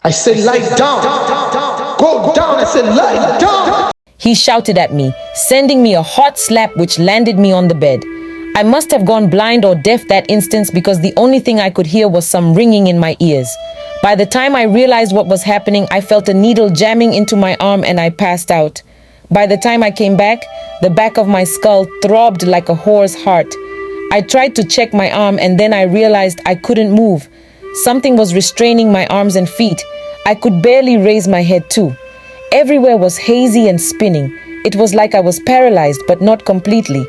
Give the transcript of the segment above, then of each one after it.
I said, lie down. Go down. I said, lie down. He shouted at me, sending me a hot slap which landed me on the bed. I must have gone blind or deaf that instant because the only thing I could hear was some ringing in my ears. By the time I realized what was happening, I felt a needle jamming into my arm and I passed out. By the time I came back, the back of my skull throbbed like a whore's heart. I tried to check my arm and then I realized I couldn't move. Something was restraining my arms and feet. I could barely raise my head too. Everywhere was hazy and spinning. It was like I was paralyzed, but not completely.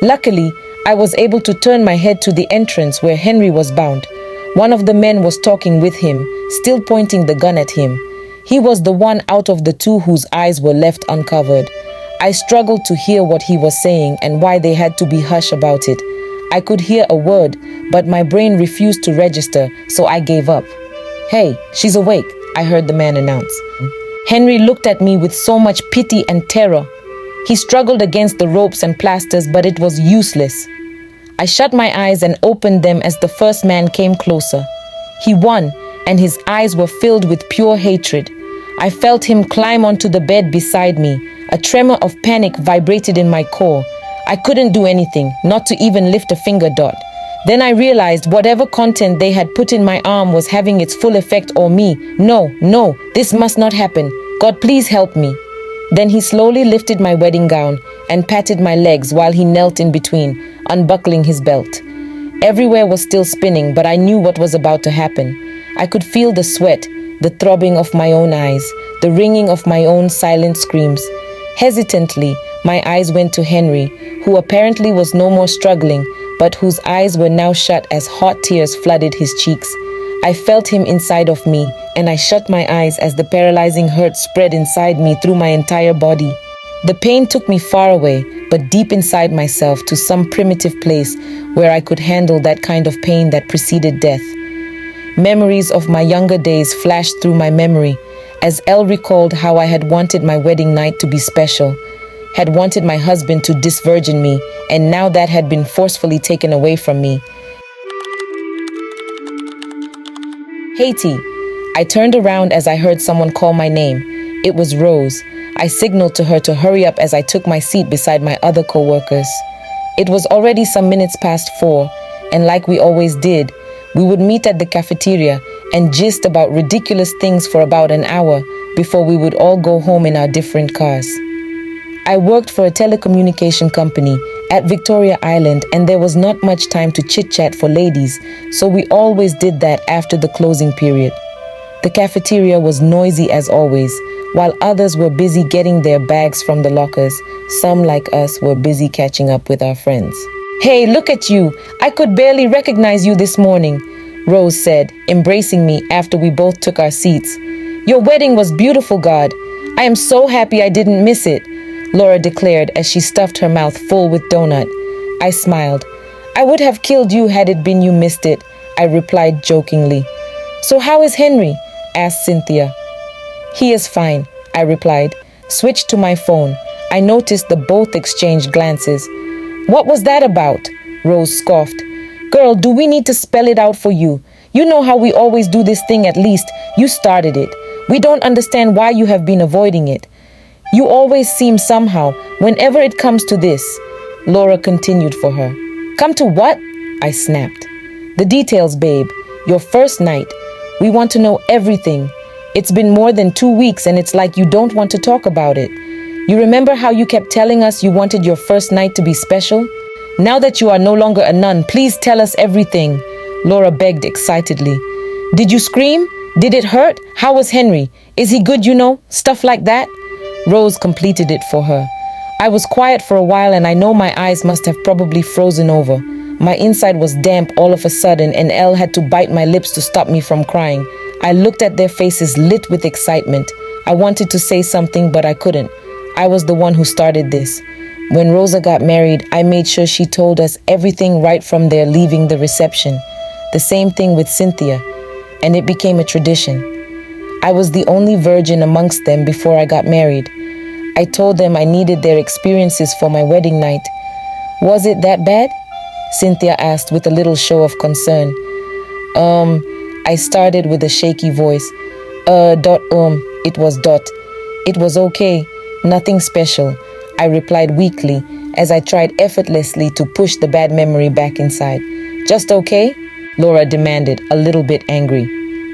Luckily, I was able to turn my head to the entrance where Henry was bound. One of the men was talking with him, still pointing the gun at him. He was the one out of the two whose eyes were left uncovered. I struggled to hear what he was saying and why they had to be hush about it. I could hear a word, but my brain refused to register, so I gave up. "Hey, she's awake," I heard the man announce. Henry looked at me with so much pity and terror. He struggled against the ropes and plasters, but it was useless. I shut my eyes and opened them as the first man came closer. He won, and his eyes were filled with pure hatred. I felt him climb onto the bed beside me. A tremor of panic vibrated in my core. I couldn't do anything, not to even lift a finger dot. Then I realized whatever content they had put in my arm was having its full effect on me. No, this must not happen. God, please help me. Then he slowly lifted my wedding gown and patted my legs while he knelt in between, unbuckling his belt. Everywhere was still spinning, but I knew what was about to happen. I could feel the sweat, the throbbing of my own eyes, the ringing of my own silent screams. Hesitantly, my eyes went to Henry, who apparently was no more struggling, but whose eyes were now shut as hot tears flooded his cheeks. I felt him inside of me, and I shut my eyes as the paralyzing hurt spread inside me through my entire body. The pain took me far away, but deep inside myself to some primitive place where I could handle that kind of pain that preceded death. Memories of my younger days flashed through my memory, as Elle recalled how I had wanted my wedding night to be special, had wanted my husband to disvirgin me, and now that had been forcefully taken away from me. "Haiti." I turned around as I heard someone call my name. It was Rose. I signaled to her to hurry up as I took my seat beside my other co-workers. It was already some minutes past 4, and like we always did, we would meet at the cafeteria and gist about ridiculous things for about an hour before we would all go home in our different cars. I worked for a telecommunication company at Victoria Island, and there was not much time to chit-chat for ladies, so we always did that after the closing period. The cafeteria was noisy as always, while others were busy getting their bags from the lockers. Some, like us, were busy catching up with our friends. "Hey, look at you! I could barely recognize you this morning," Rose said, embracing me after we both took our seats. "Your wedding was beautiful, God. I am so happy I didn't miss it," Laura declared as she stuffed her mouth full with donut. I smiled. "I would have killed you had it been you missed it," I replied jokingly. "So how is Henry?" asked Cynthia. "He is fine," I replied. Switched to my phone. I noticed the both exchanged glances. "What was that about?" Rose scoffed. "Girl, do we need to spell it out for you? You know how we always do this thing, at least. You started it. We don't understand why you have been avoiding it. You always seem somehow, whenever it comes to this," Laura continued for her. "Come to what?" I snapped. "The details, babe. Your first night. We want to know everything. It's been more than 2 weeks and it's like you don't want to talk about it. You remember how you kept telling us you wanted your first night to be special? Now that you are no longer a nun, please tell us everything," Laura begged excitedly. "Did you scream? Did it hurt? How was Henry? Is he good, Stuff like that." Rose completed it for her. I was quiet for a while and I know my eyes must have probably frozen over. My inside was damp all of a sudden and Elle had to bite my lips to stop me from crying. I looked at their faces lit with excitement. I wanted to say something, but I couldn't. I was the one who started this. When Rosa got married, I made sure she told us everything right from their leaving the reception. The same thing with Cynthia, and it became a tradition. I was the only virgin amongst them before I got married. I told them I needed their experiences for my wedding night. "Was it that bad?" Cynthia asked with a little show of concern. I started with a shaky voice. It was dot. It was okay, nothing special, I replied weakly as I tried effortlessly to push the bad memory back inside. Just okay? Laura demanded, a little bit angry.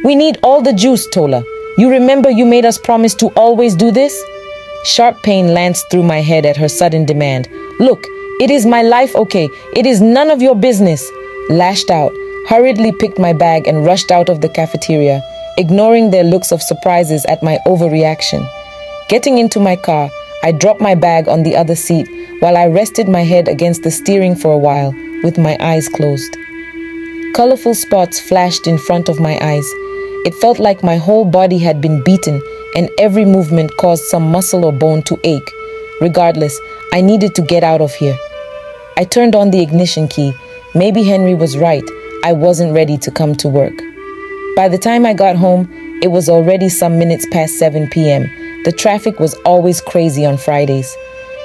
We need all the juice, Tola. You remember you made us promise to always do this? Sharp pain lanced through my head at her sudden demand. Look, it is my life, okay? It is none of your business. Lashed out, hurriedly picked my bag and rushed out of the cafeteria, ignoring their looks of surprises at my overreaction. Getting into my car, I dropped my bag on the other seat while I rested my head against the steering for a while, with my eyes closed. Colorful spots flashed in front of my eyes. It felt like my whole body had been beaten and every movement caused some muscle or bone to ache. Regardless, I needed to get out of here. I turned on the ignition key. Maybe Henry was right. I wasn't ready to come to work. By the time I got home, it was already some minutes past 7 p.m. The traffic was always crazy on Fridays.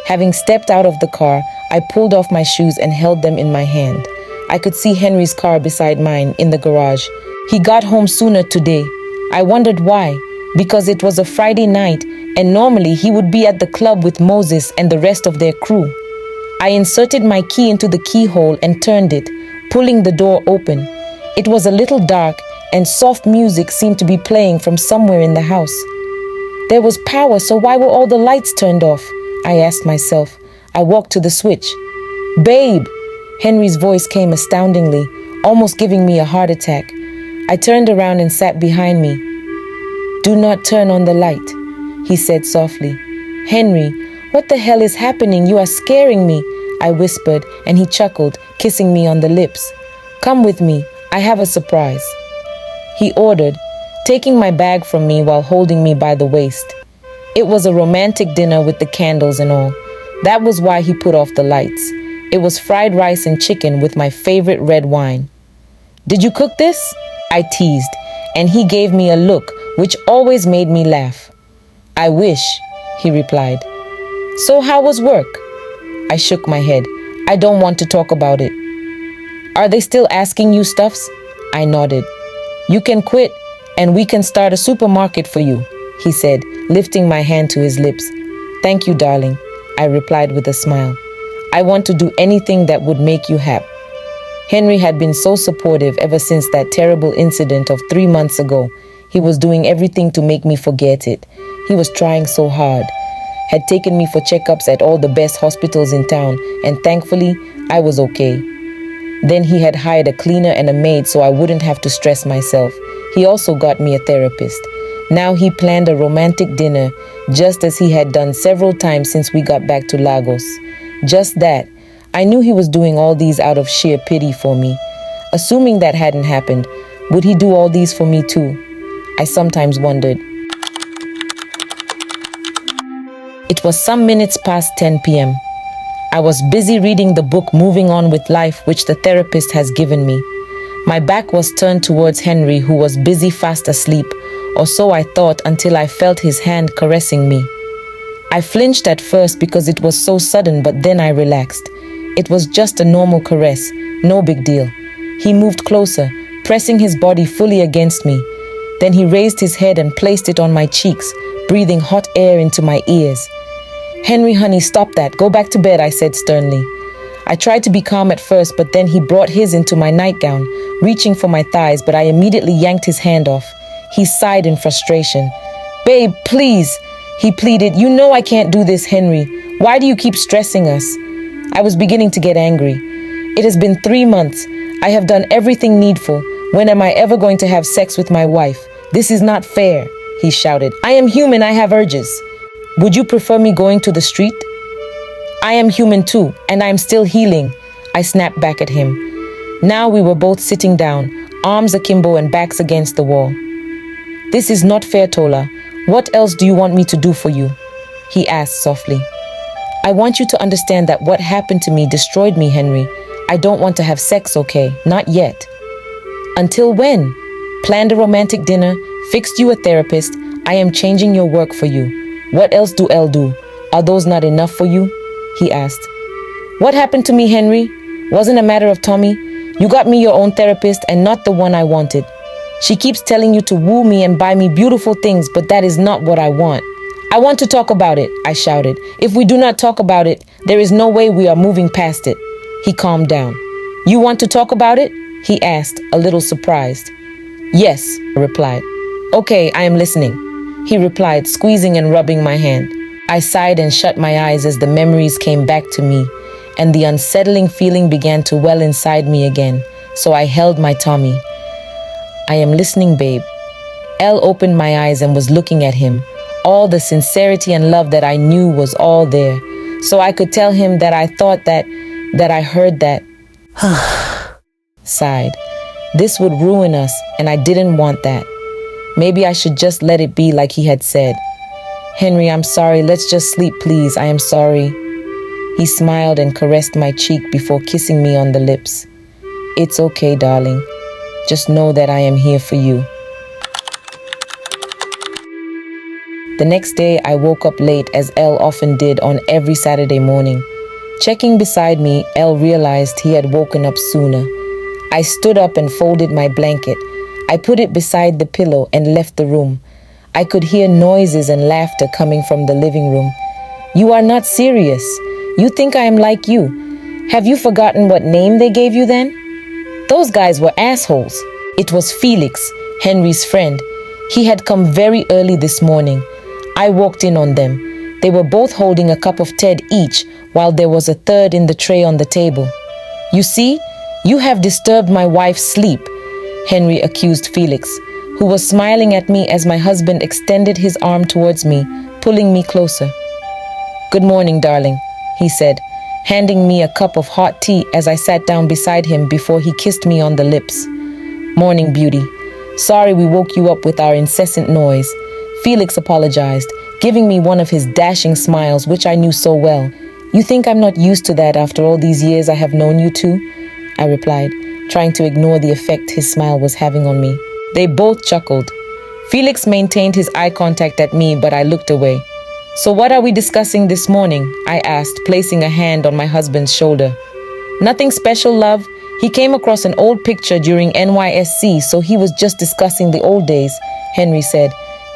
Having stepped out of the car, I pulled off my shoes and held them in my hand. I could see Henry's car beside mine in the garage. He got home sooner today. I wondered why. Because it was a Friday night, and normally he would be at the club with Moses and the rest of their crew. I inserted my key into the keyhole and turned it, pulling the door open. It was a little dark, and soft music seemed to be playing from somewhere in the house. There was power, so why were all the lights turned off? I asked myself. I walked to the switch. Babe! Henry's voice came astoundingly, almost giving me a heart attack. I turned around and sat behind me. Do not turn on the light, he said softly. Henry, what the hell is happening? You are scaring me, I whispered, and he chuckled, kissing me on the lips. Come with me, I have a surprise, he ordered, taking my bag from me while holding me by the waist. It was a romantic dinner with the candles and all. That was why he put off the lights. It was fried rice and chicken with my favorite red wine. Did you cook this? I teased, and he gave me a look which always made me laugh. I wish, he replied. So how was work? I shook my head. I don't want to talk about it. Are they still asking you stuffs? I nodded. You can quit, and we can start a supermarket for you, he said, lifting my hand to his lips. Thank you, darling, I replied with a smile. I want to do anything that would make you happy. Henry had been so supportive ever since that terrible incident of 3 months ago. He was doing everything to make me forget it. He was trying so hard. Had taken me for checkups at all the best hospitals in town, and thankfully, I was okay. Then he had hired a cleaner and a maid so I wouldn't have to stress myself. He also got me a therapist. Now he planned a romantic dinner, just as he had done several times since we got back to Lagos. Just that. I knew he was doing all these out of sheer pity for me. Assuming that hadn't happened, would he do all these for me too? I sometimes wondered. It was some minutes past 10 p.m. I was busy reading the book Moving On with Life, which the therapist has given me. My back was turned towards Henry, who was busy fast asleep, or so I thought until I felt his hand caressing me. I flinched at first because it was so sudden, but then I relaxed. It was just a normal caress, no big deal. He moved closer, pressing his body fully against me. Then he raised his head and placed it on my cheeks, breathing hot air into my ears. Henry, honey, stop that. Go back to bed, I said sternly. I tried to be calm at first, but then he brought his into my nightgown, reaching for my thighs, but I immediately yanked his hand off. He sighed in frustration. Babe, please, he pleaded. You know I can't do this, Henry. Why do you keep stressing us? I was beginning to get angry. It has been 3 months. I have done everything needful. When am I ever going to have sex with my wife? This is not fair, he shouted. I am human, I have urges. Would you prefer me going to the street? I am human too, and I am still healing, I snapped back at him. Now we were both sitting down, arms akimbo and backs against the wall. This is not fair, Tola. What else do you want me to do for you? He asked softly. I want you to understand that what happened to me destroyed me, Henry. I don't want to have sex, okay? Not yet. Until when? Planned a romantic dinner, fixed you a therapist. I am changing your work for you. What else do I'll do? Are those not enough for you? He asked. What happened to me, Henry? Wasn't a matter of Tommy. You got me your own therapist and not the one I wanted. She keeps telling you to woo me and buy me beautiful things, but that is not what I want. I want to talk about it, I shouted. If we do not talk about it, there is no way we are moving past it. He calmed down. You want to talk about it? He asked, a little surprised. Yes, I replied. Okay, I am listening, he replied, squeezing and rubbing my hand. I sighed and shut my eyes as the memories came back to me, and the unsettling feeling began to well inside me again, so I held my tummy. I am listening, babe. Elle opened my eyes and was looking at him. All the sincerity and love that I knew was all there, so I could tell him that I thought that I heard that. Sighed. This would ruin us, and I didn't want that. Maybe I should just let it be like he had said. Henry, I'm sorry. Let's just sleep, please. I am sorry. He smiled and caressed my cheek before kissing me on the lips. It's okay, darling. Just know that I am here for you. The next day, I woke up late as Elle often did on every Saturday morning. Checking beside me, Elle realized he had woken up sooner. I stood up and folded my blanket. I put it beside the pillow and left the room. I could hear noises and laughter coming from the living room. You are not serious. You think I am like you. Have you forgotten what name they gave you then? Those guys were assholes. It was Felix, Henry's friend. He had come very early this morning. I walked in on them. They were both holding a cup of Ted each, while there was a third in the tray on the table. You see, you have disturbed my wife's sleep, Henry accused Felix, who was smiling at me as my husband extended his arm towards me, pulling me closer. Good morning, darling, he said, handing me a cup of hot tea as I sat down beside him before he kissed me on the lips. Morning, beauty. Sorry we woke you up with our incessant noise. Felix apologized, giving me one of his dashing smiles, which I knew so well. You think I'm not used to that after all these years I have known you two? I replied, trying to ignore the effect his smile was having on me. They both chuckled. Felix maintained his eye contact at me, but I looked away. So what are we discussing this morning? I asked, placing a hand on my husband's shoulder. Nothing special, love. He came across an old picture during NYSC, so he was just discussing the old days, Henry said.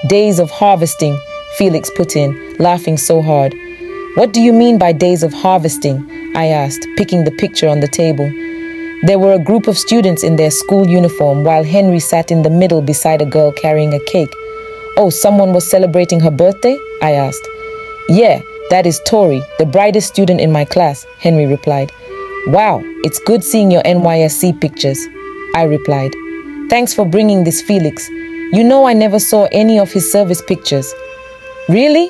Days of harvesting, Felix put in, laughing so hard. What do you mean by days of harvesting? I asked, picking the picture on the table. There were a group of students in their school uniform while Henry sat in the middle beside a girl carrying a cake. Oh, someone was celebrating her birthday? I asked. Yeah, that is Tori, the brightest student in my class, Henry replied. Wow, it's good seeing your NYSC pictures, I replied. Thanks for bringing this, Felix. You know I never saw any of his service pictures. Really?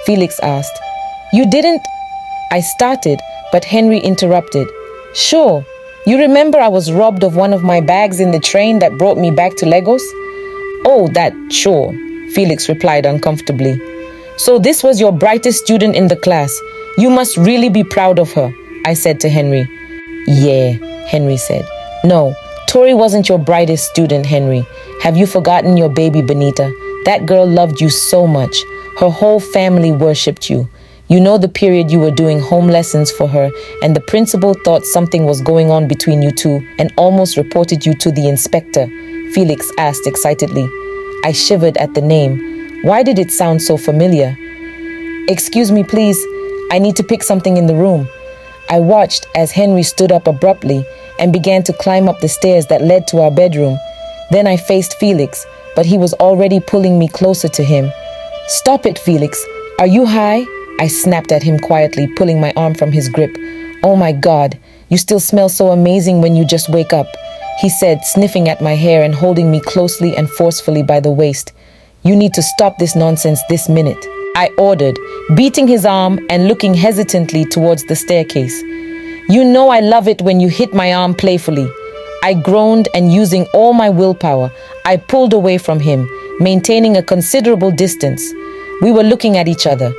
Felix asked. You didn't? I started, but Henry interrupted. Sure. You remember I was robbed of one of my bags in the train that brought me back to Lagos? Oh, that, sure, Felix replied uncomfortably. So this was your brightest student in the class. You must really be proud of her, I said to Henry. Yeah, Henry said. No, Tori wasn't your brightest student, Henry. Have you forgotten your baby Benita? That girl loved you so much. Her whole family worshipped you. You know the period you were doing home lessons for her, and the principal thought something was going on between you two and almost reported you to the inspector, Felix asked excitedly. I shivered at the name. Why did it sound so familiar? Excuse me, please. I need to pick something in the room. I watched as Henry stood up abruptly and began to climb up the stairs that led to our bedroom. Then I faced Felix, but he was already pulling me closer to him. Stop it, Felix. Are you high? I snapped at him quietly, pulling my arm from his grip. Oh my God, you still smell so amazing when you just wake up, he said, sniffing at my hair and holding me closely and forcefully by the waist. You need to stop this nonsense this minute, I ordered, beating his arm and looking hesitantly towards the staircase. You know I love it when you hit my arm playfully. I groaned, and using all my willpower, I pulled away from him, maintaining a considerable distance. We were looking at each other.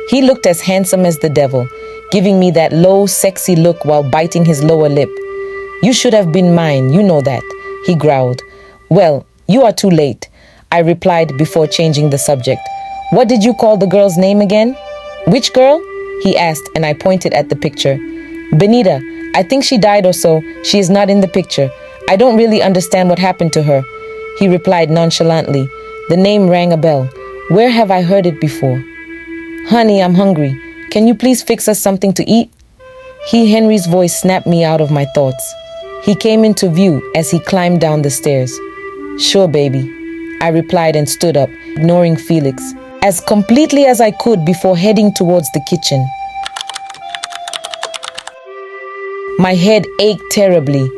He looked as handsome as the devil, giving me that low, sexy look while biting his lower lip. You should have been mine, you know that, he growled. Well, you are too late, I replied before changing the subject. What did you call the girl's name again? Which girl? He asked, and I pointed at the picture. Benita, I think she died or so. She is not in the picture. I don't really understand what happened to her. He replied nonchalantly. The name rang a bell. Where have I heard it before? Honey, I'm hungry. Can you please fix us something to eat? Henry's voice snapped me out of my thoughts. He came into view as he climbed down the stairs. Sure, baby, I replied and stood up, ignoring Felix, as completely as I could before heading towards the kitchen. My head ached terribly.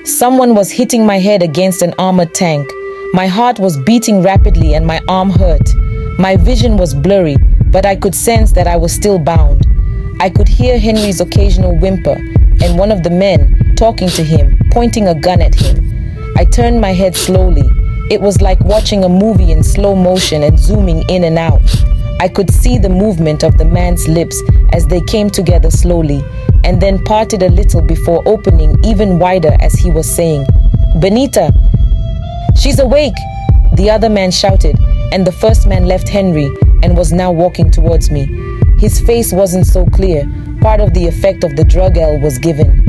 Someone was hitting my head against an armored tank. My heart was beating rapidly and my arm hurt. My vision was blurry, but I could sense that I was still bound. I could hear Henry's occasional whimper and one of the men talking to him, pointing a gun at him. I turned my head slowly. It was like watching a movie in slow motion and zooming in and out. I could see the movement of the man's lips as they came together slowly, and then parted a little before opening even wider as he was saying, "Benita, she's awake!" The other man shouted, and the first man left Henry and was now walking towards me. His face wasn't so clear. Part of the effect of the drug L was given.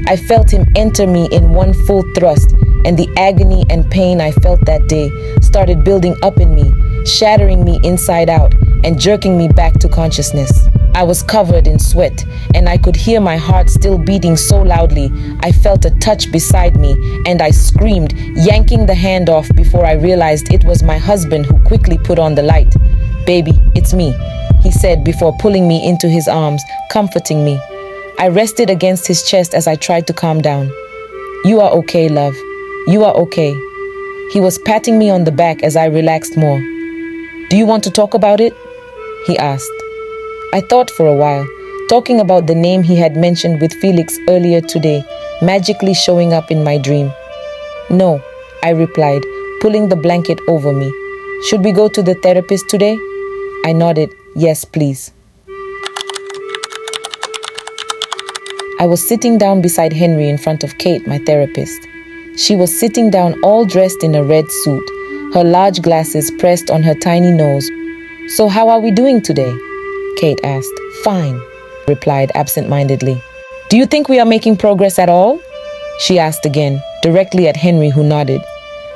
I felt him enter me in one full thrust, and the agony and pain I felt that day started building up in me, shattering me inside out and jerking me back to consciousness. I was covered in sweat, and I could hear my heart still beating so loudly. I felt a touch beside me, and I screamed, yanking the hand off before I realized it was my husband who quickly put on the light. "Baby, it's me," he said before pulling me into his arms, comforting me. I rested against his chest as I tried to calm down. "You are okay, love. You are okay." He was patting me on the back as I relaxed more. "Do you want to talk about it?" he asked. I thought for a while, talking about the name he had mentioned with Felix earlier today, magically showing up in my dream. "No," I replied, pulling the blanket over me. "Should we go to the therapist today?" I nodded. "Yes, please." I was sitting down beside Henry in front of Kate, my therapist. She was sitting down all dressed in a red suit, her large glasses pressed on her tiny nose. "So how are we doing today?" Kate asked. "Fine," I replied absent-mindedly. "Do you think we are making progress at all?" she asked again, directly at Henry, who nodded.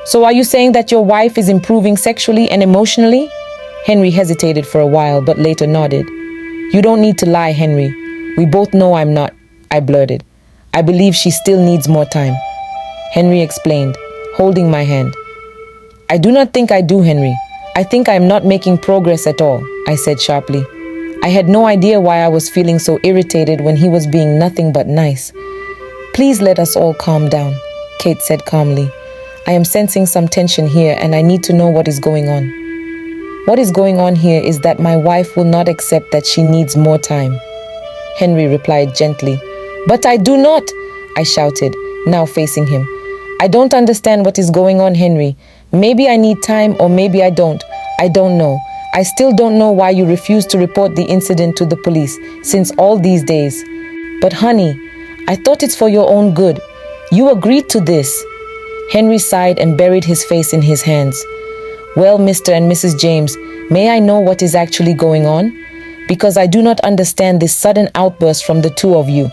"So are you saying that your wife is improving sexually and emotionally?" Henry hesitated for a while, but later nodded. "You don't need to lie, Henry. We both know I'm not," I blurted. "I believe she still needs more time." Henry explained, holding my hand. "I do not think I do, Henry. I think I am not making progress at all," I said sharply. I had no idea why I was feeling so irritated when he was being nothing but nice. "Please let us all calm down," Kate said calmly. "I am sensing some tension here and I need to know what is going on." "What is going on here is that my wife will not accept that she needs more time," Henry replied gently. "But I do not," I shouted, now facing him. "I don't understand what is going on, Henry. Maybe I need time or maybe I don't. I don't know. I still don't know why you refused to report the incident to the police since all these days. But honey, I thought it's for your own good. You agreed to this." Henry sighed and buried his face in his hands. "Well, Mr. and Mrs. James, may I know what is actually going on? Because I do not understand this sudden outburst from the two of you."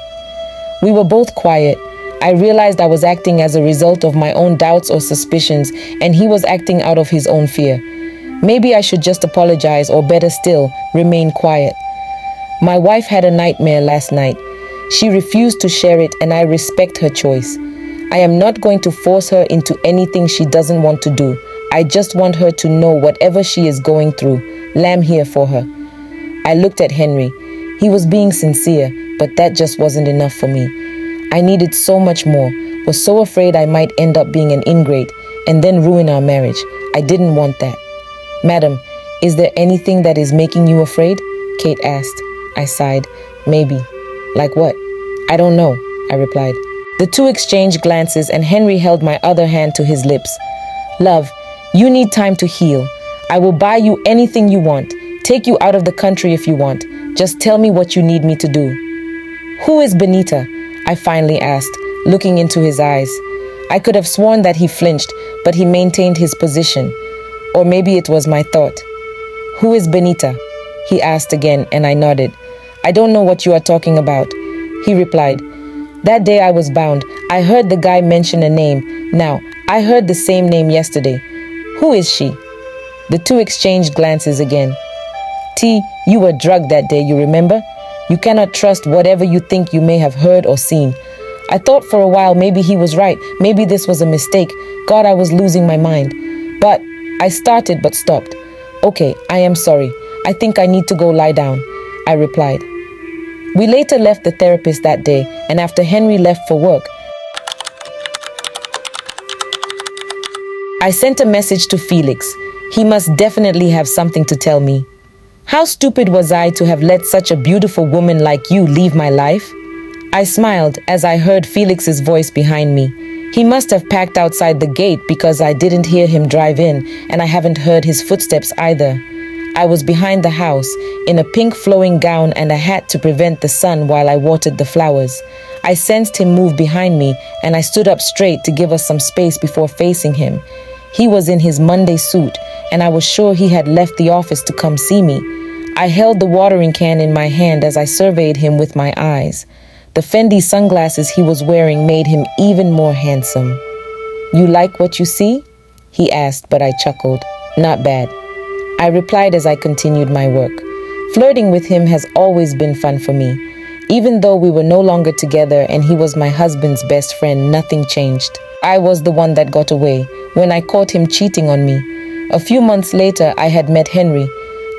We were both quiet. I realized I was acting as a result of my own doubts or suspicions, and he was acting out of his own fear. Maybe I should just apologize, or better still, remain quiet. My wife had a nightmare last night. She refused to share it, and I respect her choice. I am not going to force her into anything she doesn't want to do. I just want her to know whatever she is going through, I'm here for her. I looked at Henry. He was being sincere, but that just wasn't enough for me. I needed so much more, was so afraid I might end up being an ingrate and then ruin our marriage. I didn't want that. "Madam, is there anything that is making you afraid?" Kate asked. I sighed. "Maybe." "Like what?" "I don't know," I replied. The two exchanged glances and Henry held my other hand to his lips. "Love, you need time to heal. I will buy you anything you want. Take you out of the country if you want. Just tell me what you need me to do." "Who is Benita?" I finally asked, looking into his eyes. I could have sworn that he flinched, but he maintained his position. Or maybe it was my thought. "Who is Benita?" he asked again, and I nodded. "I don't know what you are talking about," he replied. "That day I was bound. I heard the guy mention a name. Now, I heard the same name yesterday. Who is she? The two exchanged glances again. T, you were drugged that day, you remember? You cannot trust whatever you think you may have heard or seen. I thought for a while maybe he was right. Maybe this was a mistake. God, I was losing my mind. But I started but stopped. Okay, I am sorry. I think I need to go lie down, I replied. We later left the therapist that day, and after Henry left for work, I sent a message to Felix. He must definitely have something to tell me. How stupid was I to have let such a beautiful woman like you leave my life? I smiled as I heard Felix's voice behind me. He must have packed outside the gate because I didn't hear him drive in, and I haven't heard his footsteps either. I was behind the house, in a pink flowing gown and a hat to prevent the sun while I watered the flowers. I sensed him move behind me, and I stood up straight to give us some space before facing him. He was in his Monday suit, and I was sure he had left the office to come see me. I held the watering can in my hand as I surveyed him with my eyes. The Fendi sunglasses he was wearing made him even more handsome. You like what you see? He asked, but I chuckled. Not bad. I replied as I continued my work. Flirting with him has always been fun for me. Even though we were no longer together and he was my husband's best friend, nothing changed. I was the one that got away when I caught him cheating on me. A few months later, I had met Henry.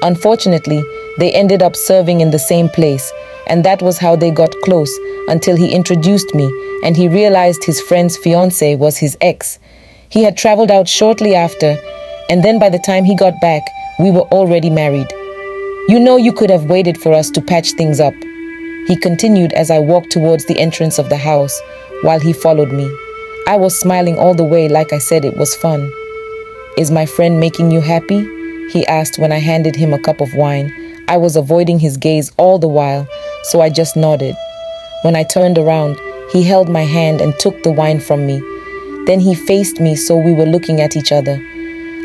Unfortunately, they ended up serving in the same place, and that was how they got close until he introduced me and he realized his friend's fiancée was his ex. He had traveled out shortly after, and then by the time he got back, we were already married. You know, you could have waited for us to patch things up. He continued as I walked towards the entrance of the house while he followed me. I was smiling all the way like I said it was fun. Is my friend making you happy? He asked when I handed him a cup of wine. I was avoiding his gaze all the while, so I just nodded. When I turned around, he held my hand and took the wine from me. Then he faced me so we were looking at each other.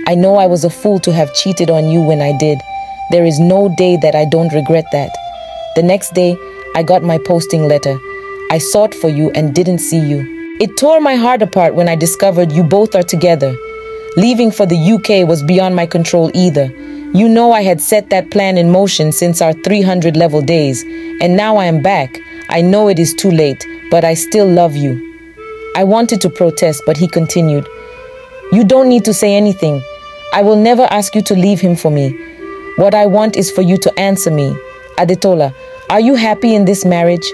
I know I was a fool to have cheated on you when I did. There is no day that I don't regret that. The next day, I got my posting letter. I sought for you and didn't see you. It tore my heart apart when I discovered you both are together. Leaving for the UK was beyond my control either. You know I had set that plan in motion since our 300 level days, and now I am back. I know it is too late, but I still love you. I wanted to protest, but he continued. You don't need to say anything. I will never ask you to leave him for me. What I want is for you to answer me. Adetola, are you happy in this marriage?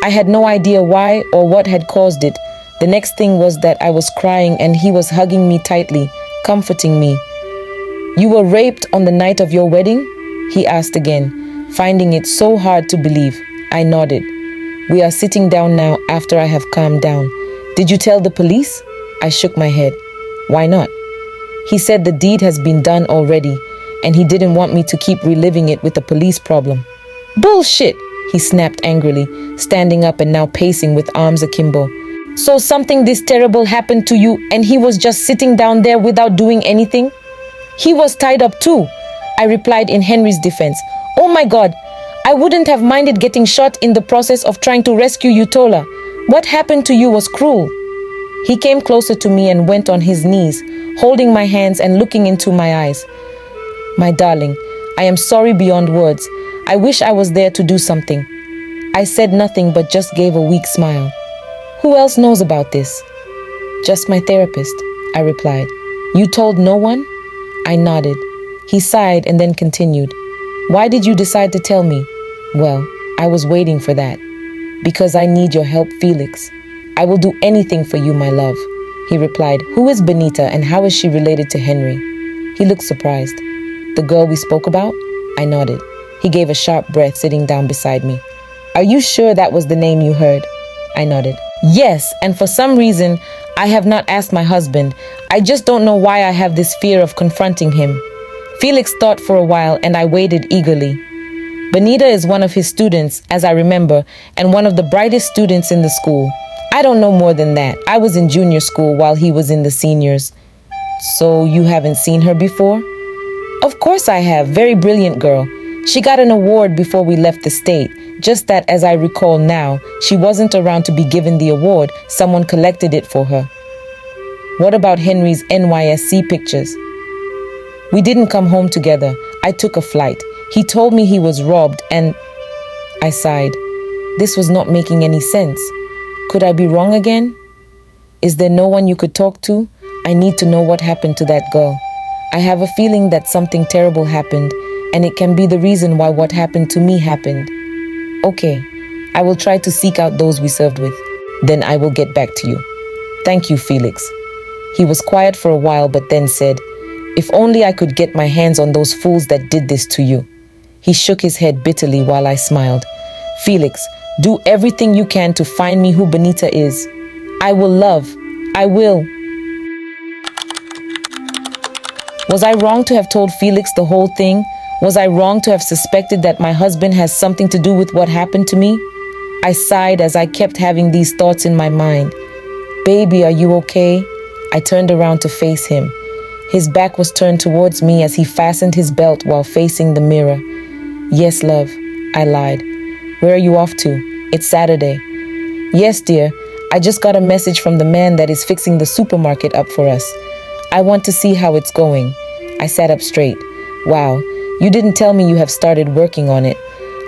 I had no idea why or what had caused it. The next thing was that I was crying and he was hugging me tightly, comforting me. You were raped on the night of your wedding? He asked again, finding it so hard to believe. I nodded. We are sitting down now after I have calmed down. Did you tell the police? I shook my head. Why not? He said the deed has been done already, and he didn't want me to keep reliving it with a police problem. Bullshit, he snapped angrily, standing up and now pacing with arms akimbo. So something this terrible happened to you and he was just sitting down there without doing anything? He was tied up too, I replied in Henry's defense. Oh my God, I wouldn't have minded getting shot in the process of trying to rescue you, Tola. What happened to you was cruel. He came closer to me and went on his knees, holding my hands and looking into my eyes. My darling, I am sorry beyond words. I wish I was there to do something. I said nothing but just gave a weak smile. Who else knows about this? Just my therapist, I replied. You told no one? I nodded. He sighed and then continued. Why did you decide to tell me? Well, I was waiting for that. Because I need your help, Felix. I will do anything for you, my love. He replied. Who is Benita and how is she related to Henry? He looked surprised. The girl we spoke about? I nodded. He gave a sharp breath sitting down beside me. Are you sure that was the name you heard? I nodded. Yes, and for some reason, I have not asked my husband. I just don't know why I have this fear of confronting him. Felix thought for a while and I waited eagerly. Benita is one of his students, as I remember, and one of the brightest students in the school. I don't know more than that. I was in junior school while he was in the seniors. So you haven't seen her before? Of course I have. Very brilliant girl. She got an award before we left the state. Just that, as I recall now, she wasn't around to be given the award. Someone collected it for her. What about Henry's NYSC pictures? We didn't come home together. I took a flight. He told me he was robbed and I sighed. This was not making any sense. Could I be wrong again? Is there no one you could talk to? I need to know what happened to that girl. I have a feeling that something terrible happened, and it can be the reason why what happened to me happened. Okay, I will try to seek out those we served with. Then I will get back to you. Thank you, Felix. He was quiet for a while but then said, if only I could get my hands on those fools that did this to you. He shook his head bitterly while I smiled. Felix, do everything you can to find me who Benita is. I will love. I will. Was I wrong to have told Felix the whole thing? Was I wrong to have suspected that my husband has something to do with what happened to me? I sighed as I kept having these thoughts in my mind. Baby, are you okay? I turned around to face him. His back was turned towards me as he fastened his belt while facing the mirror. Yes, love, I lied. Where are you off to? It's Saturday. Yes, dear. I just got a message from the man that is fixing the supermarket up for us. I want to see how it's going. I sat up straight. Wow, you didn't tell me you have started working on it.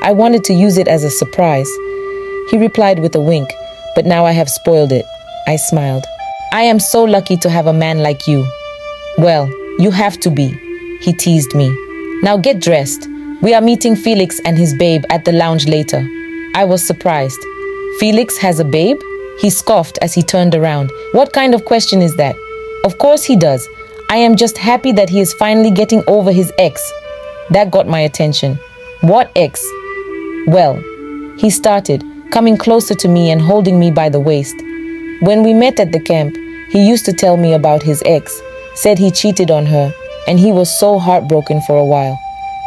I wanted to use it as a surprise. He replied with a wink, but now I have spoiled it. I smiled. I am so lucky to have a man like you. Well, you have to be, he teased me. Now get dressed. We are meeting Felix and his babe at the lounge later. I was surprised. Felix has a babe? He scoffed as he turned around. What kind of question is that? Of course he does. I am just happy that he is finally getting over his ex. That got my attention. What ex? Well, he started, coming closer to me and holding me by the waist. When we met at the camp, he used to tell me about his ex, said he cheated on her, and he was so heartbroken for a while.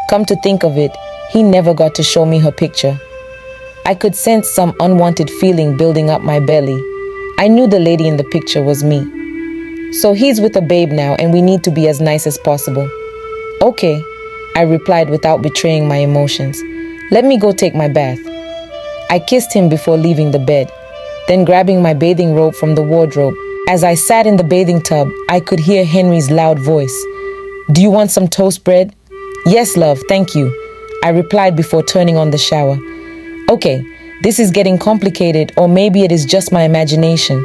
Come to think of it, he never got to show me her picture. I could sense some unwanted feeling building up my belly. I knew the lady in the picture was me. So he's with a babe now and we need to be as nice as possible. Okay, I replied without betraying my emotions. Let me go take my bath. I kissed him before leaving the bed, then grabbing my bathing robe from the wardrobe. As I sat in the bathing tub, I could hear Henry's loud voice. Do you want some toast bread? Yes, love, thank you, I replied before turning on the shower. Okay, this is getting complicated, or maybe it is just my imagination.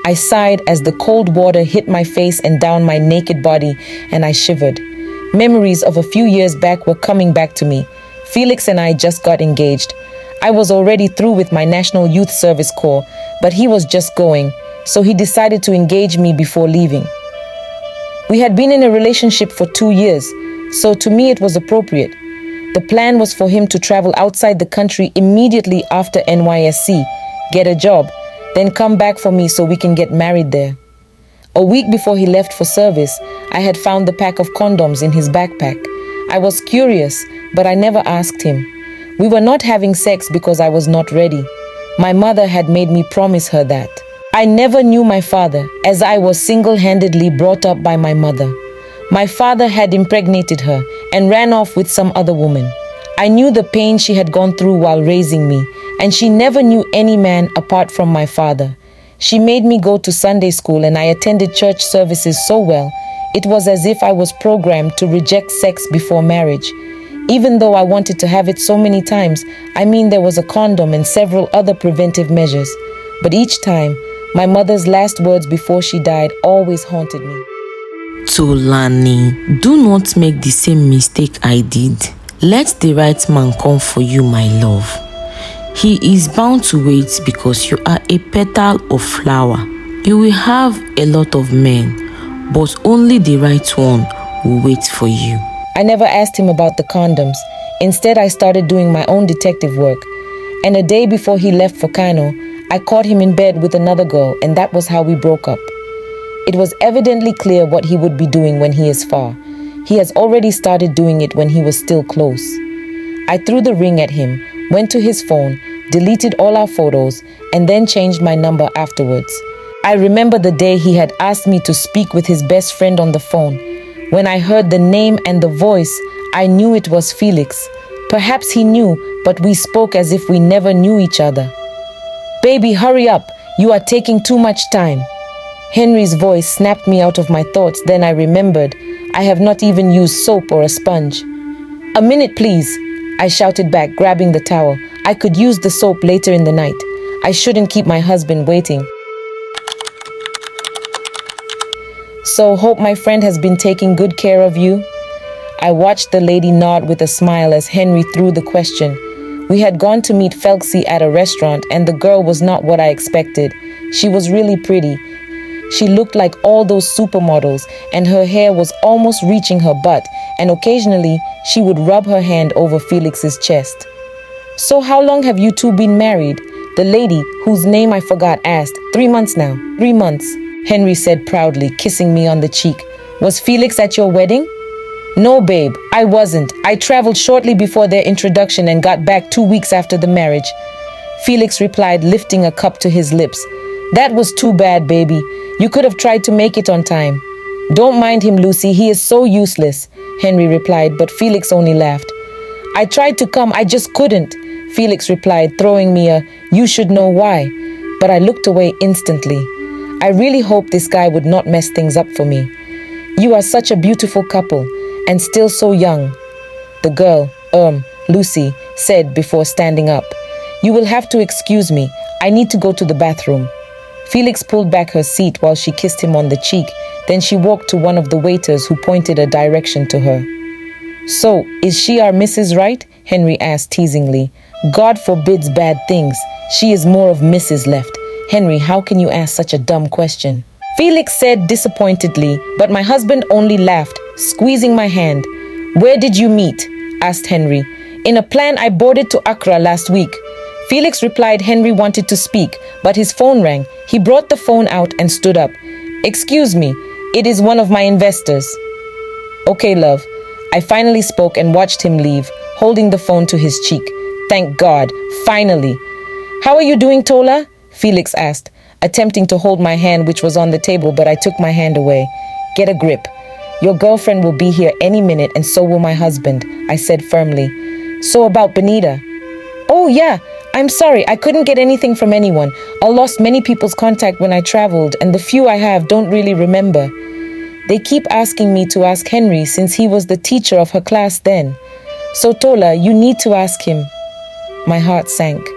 I sighed as the cold water hit my face and down my naked body, and I shivered. Memories of a few years back were coming back to me. Felix and I just got engaged. I was already through with my National Youth Service Corps, but he was just going, so he decided to engage me before leaving. We had been in a relationship for 2 years, so to me it was appropriate. The plan was for him to travel outside the country immediately after NYSC, get a job, then come back for me so we can get married there. A week before he left for service, I had found the pack of condoms in his backpack. I was curious, but I never asked him. We were not having sex because I was not ready. My mother had made me promise her that. I never knew my father, as I was single-handedly brought up by my mother. My father had impregnated her and ran off with some other woman. I knew the pain she had gone through while raising me, and she never knew any man apart from my father. She made me go to Sunday school and I attended church services so well, it was as if I was programmed to reject sex before marriage. Even though I wanted to have it so many times, I mean there was a condom and several other preventive measures. But each time, my mother's last words before she died always haunted me. Tolani, do not make the same mistake I did. Let the right man come for you, my love. He is bound to wait because you are a petal of flower. You will have a lot of men, but only the right one will wait for you. I never asked him about the condoms. Instead, I started doing my own detective work. And a day before he left for Kano, I caught him in bed with another girl, and that was how we broke up. It was evidently clear what he would be doing when he is far. He has already started doing it when he was still close. I threw the ring at him, went to his phone, deleted all our photos, and then changed my number afterwards. I remember the day he had asked me to speak with his best friend on the phone. When I heard the name and the voice, I knew it was Felix. Perhaps he knew, but we spoke as if we never knew each other. Baby, hurry up. You are taking too much time. Henry's voice snapped me out of my thoughts. Then I remembered I have not even used soap or a sponge. A minute, please, I shouted back, grabbing the towel. I could use the soap later in the night. I shouldn't keep my husband waiting. So, hope my friend has been taking good care of you? I watched the lady nod with a smile as Henry threw the question. We had gone to meet Felix at a restaurant, and the girl was not what I expected. She was really pretty. She looked like all those supermodels, and her hair was almost reaching her butt, and occasionally she would rub her hand over Felix's chest. So how long have you two been married? The lady, whose name I forgot, asked. 3 months now. 3 months, Henry said proudly, kissing me on the cheek. Was Felix at your wedding? No, babe, I wasn't. I traveled shortly before their introduction and got back 2 weeks after the marriage. Felix replied, lifting a cup to his lips. That was too bad, baby. You could have tried to make it on time. Don't mind him, Lucy. He is so useless, Henry replied, but Felix only laughed. I tried to come, I just couldn't, Felix replied, throwing me a, you should know why. But I looked away instantly. I really hoped this guy would not mess things up for me. You are such a beautiful couple, and still so young, the girl, Lucy, said before standing up. You will have to excuse me. I need to go to the bathroom. Felix pulled back her seat while she kissed him on the cheek. Then she walked to one of the waiters who pointed a direction to her. So, is she our Mrs. Right? Henry asked teasingly. God forbids bad things. She is more of Mrs. left. Henry, how can you ask such a dumb question? Felix said disappointedly, but my husband only laughed, squeezing my hand. Where did you meet? Asked Henry. In a plane I boarded to Accra last week. Felix replied Henry wanted to speak, but his phone rang. He brought the phone out and stood up. Excuse me, it is one of my investors. Okay, love. I finally spoke and watched him leave, holding the phone to his cheek. Thank God, finally. How are you doing, Tola? Felix asked, attempting to hold my hand which was on the table, but I took my hand away. Get a grip. Your girlfriend will be here any minute and so will my husband, I said firmly. So about Benita. Oh yeah, I'm sorry, I couldn't get anything from anyone. I lost many people's contact when I traveled, and the few I have don't really remember. They keep asking me to ask Henry since he was the teacher of her class then. So Tola, you need to ask him. My heart sank.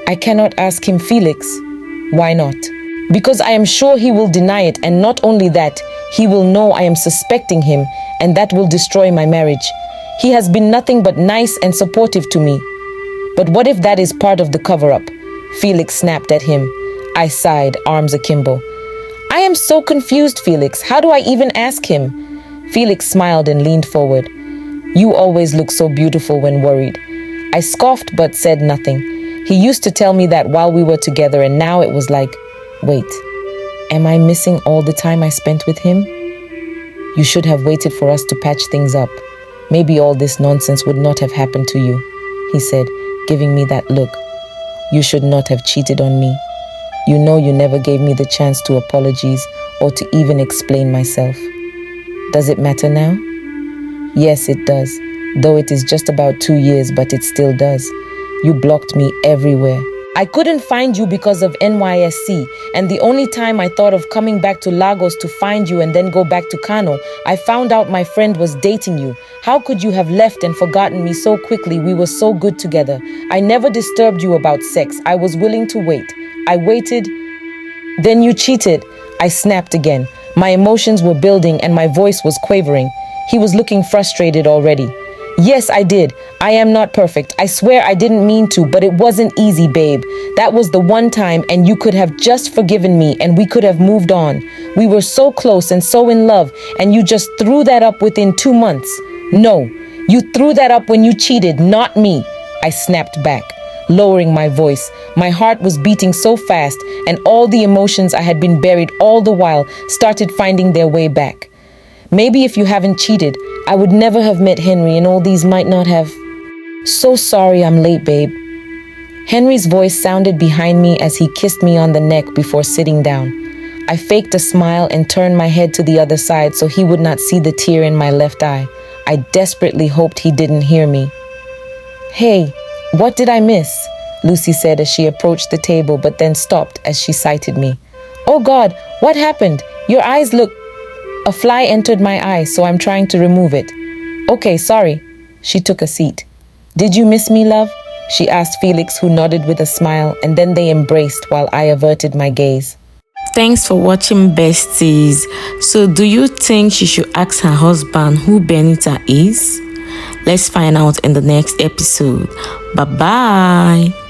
I cannot ask him, Felix. Why not? Because I am sure he will deny it, and not only that, he will know I am suspecting him, and that will destroy my marriage. He has been nothing but nice and supportive to me. But what if that is part of the cover-up? Felix snapped at him. I sighed, arms akimbo. I am so confused, Felix. How do I even ask him? Felix smiled and leaned forward. You always look so beautiful when worried. I scoffed but said nothing. He used to tell me that while we were together, and now it was like, wait, am I missing all the time I spent with him? You should have waited for us to patch things up. Maybe all this nonsense would not have happened to you, he said, giving me that look. You should not have cheated on me. You know you never gave me the chance to apologize or to even explain myself. Does it matter now? Yes, it does. Though it is just about 2 years, but it still does. You blocked me everywhere. I couldn't find you because of NYSC, and the only time I thought of coming back to Lagos to find you and then go back to Kano, I found out my friend was dating you. How could you have left and forgotten me so quickly? We were so good together. I never disturbed you about sex. I was willing to wait. I waited. Then you cheated. I snapped again. My emotions were building and my voice was quavering. He was looking frustrated already. Yes, I did. I am not perfect. I swear I didn't mean to, but it wasn't easy, babe. That was the one time, and you could have just forgiven me and we could have moved on. We were so close and so in love, and you just threw that up within 2 months. No, you threw that up when you cheated, not me. I snapped back, lowering my voice. My heart was beating so fast, and all the emotions I had been buried all the while started finding their way back. Maybe if you haven't cheated, I would never have met Henry and all these might not have. So sorry I'm late, babe. Henry's voice sounded behind me as he kissed me on the neck before sitting down. I faked a smile and turned my head to the other side so he would not see the tear in my left eye. I desperately hoped he didn't hear me. Hey, what did I miss? Lucy said as she approached the table but then stopped as she sighted me. Oh God, what happened? Your eyes look... A fly entered my eye, so I'm trying to remove it. Okay, sorry. She took a seat. Did you miss me, love? She asked Felix, who nodded with a smile, and then they embraced while I averted my gaze. Thanks for watching, besties. So do you think she should ask her husband who Benita is? Let's find out in the next episode. Bye-bye.